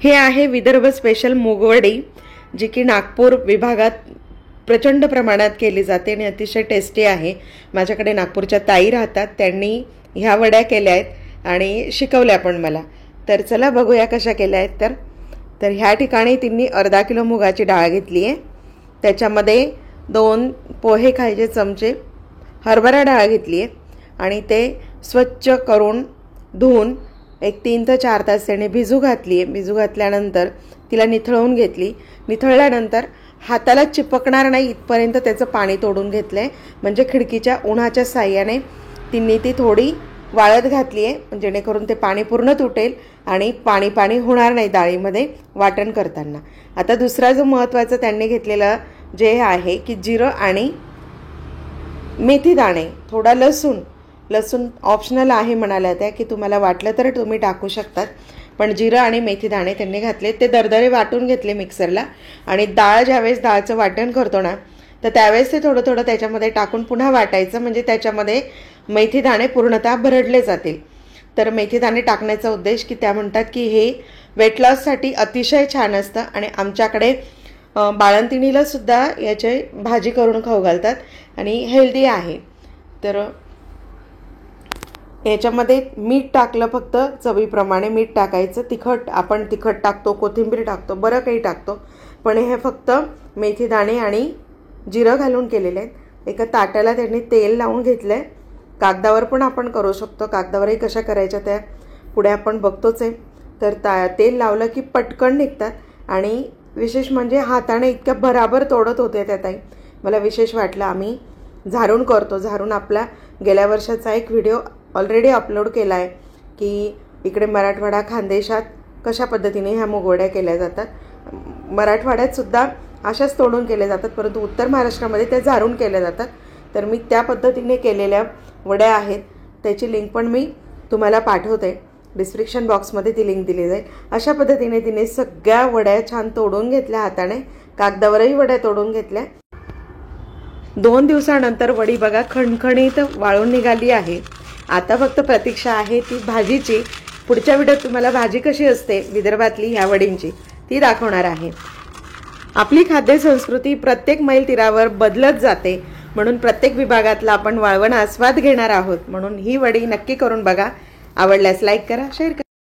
हे आहे विदर्भ स्पेशल मूगवडी, जी की नागपूर विभागात प्रचंड प्रमाणात केली जाते आणि अतिशय टेस्टी आहे। माझ्याकडे नागपूरच्या ताई राहतात, त्यांनी ह्या वड्या केल्या आहेत आणि शिकवल्या पण मला। तर चला बघूया कशा केल्या आहेत। तर ह्या ठिकाणी तिन्ही अर्धा किलो मुगाची डाळ घेतली आहे, त्याच्यामध्ये 2 पोहे खायचे चमचे हरभरा डाळ घेतली आहे आणि ते स्वच्छ करून धुवून एक 3 ते 4 तास त्याने भिजू घातली आहे। भिजू घातल्यानंतर तिला निथळवून घेतली। निथळल्यानंतर हाताला चिपकणार नाही इथपर्यंत त्याचं पाणी तोडून घेतलंय, म्हणजे खिडकीच्या उन्हाच्या साह्याने तिन्ही ती थोडी वाळत घातली आहे, जेणेकरून ते पाणी पूर्ण तुटेल आणि पाणी होणार नाही डाळीमध्ये वाटण करताना। आता दुसरा जो महत्त्वाचा त्यांनी घेतलेला जे आहे की जिरं आणि मेथी दाणे, थोडा लसूण ऑप्शनल आहे म्हणाल्या त्या, की तुम्हाला वाटलं तर तुम्ही टाकू शकतात, पण जिरं आणि मेथी दाणे त्यांनी घातले। ते दरदरे वाटून घेतले मिक्सरला आणि डाळ ज्यावेळेस डाळचं वाटण करतो ना, तर त्यावेळेस ते थोडं त्याच्यामध्ये टाकून पुन्हा वाटायचं, म्हणजे त्याच्यामध्ये मेथी दाणे पूर्णतः भरडले जातील। तर मेथी दाणे टाकण्याचा उद्देश की त्या म्हणतात की हे वेट लॉससाठी अतिशय छान असतं आणि आमच्याकडे बाळंतिणीला सुद्धा याची भाजी करून खाऊ घालतात आणि हेल्दी आहे। तर याच्यामध्ये मीठ टाकलं, फक्त चवीप्रमाणे मीठ टाकायचं। आपण तिखट टाकतो, कोथिंबीर टाकतो, बरं काही टाकतो, पण हे फक्त मेथी दाणे आणि जिरं घालून केलेले आहेत। एका ताटाला त्यांनी तेल लावून घेतलंय, कागदावर पण आपण करू शकतो, कागदावरही कशा करायच्या त्या पुढे आपण बघतोच आहे। तर तेल लावलं की पटकन निघतात आणि विशेष म्हणजे हाताने इतक्या भराभर तोडत होते त्या ताई, मला विशेष वाटलं। आम्ही झारून करतो, झारून आपला गेल्या वर्षाचा एक व्हिडिओ ऑलरेडी अपलोड केला आहे की इकडे मराठवाडा खानदेशात कशा पद्धतीने ह्या मुगवड्या केल्या जातात। मराठवाड्यात सुद्धा अशाच तोडून केल्या जातात, परंतु उत्तर महाराष्ट्रामध्ये त्या झारून केल्या जातात। तर मी त्या पद्धतीने केलेल्या वड्या आहेत, त्याची लिंक पण मी तुम्हाला पाठवते, डिस्क्रिप्शन बॉक्समध्ये ती लिंक दिली जाईल। अशा पद्धतीने तिने सगळ्या वड्या छान तोडून घेतल्या हाताने, कागदावरही वड्या तोडून घेतल्या। 2 दिवसानंतर वडी बघा खणखणीत वाळून निघाली आहे। आता फक्त प्रतीक्षा आहे ती भाजीची। पुढच्या व्हिडिओत तुम्हाला भाजी कशी असते विदर्भातली ह्या वडींची ती दाखवणार आहे। आपली खाद्य संस्कृती प्रत्येक मैल तीरावर बदलत जाते, म्हणून प्रत्येक विभागातला आपण वाळवण आस्वाद घेणार आहोत। म्हणून ही वडी नक्की करून बघा, आवडल्यास लाईक करा, शेअर करा।